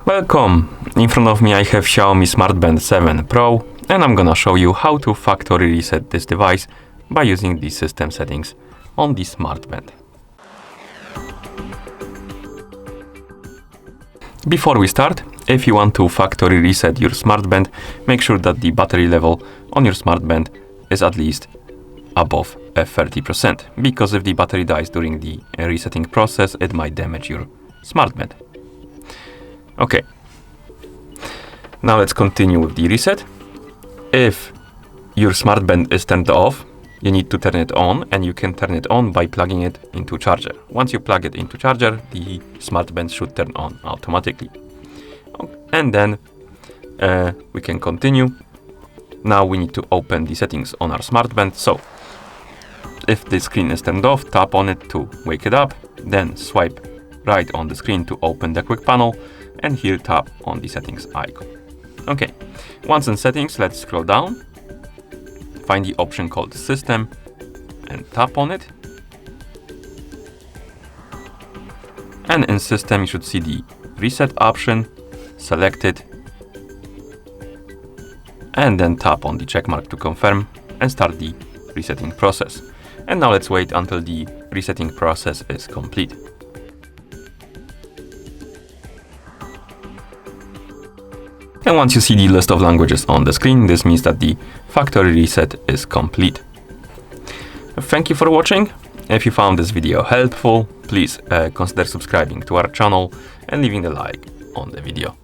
Welcome! In front of me I have Xiaomi Smart Band 7 Pro, and I'm gonna show you how to factory reset this device by using the system settings on the Smart Band. Before we start, if you want to factory reset your Smart Band, make sure that the battery level on your Smart Band is at least above 30%, because if the battery dies during the resetting process, it might damage your Smart Band. Okay, now let's continue with the reset. If your Smart Band is turned off, you need to turn it on, and you can turn it on by plugging it into charger. Once you plug it into charger, the Smart Band should turn on automatically. And then we can continue. Now we need to open the settings on our Smart Band. So if the screen is turned off, tap on it to wake it up, then swipe right on the screen to open the quick panel, and here tap on the settings icon. Okay, once in settings, let's scroll down, find the option called system and tap on it. And in system you should see the reset option, select it, and then tap on the check mark to confirm and start the resetting process. And now let's wait until the resetting process is complete. And once you see the list of languages on the screen, this means that the factory reset is complete. Thank you for watching. If you found this video helpful, please consider subscribing to our channel and leaving a like on the video.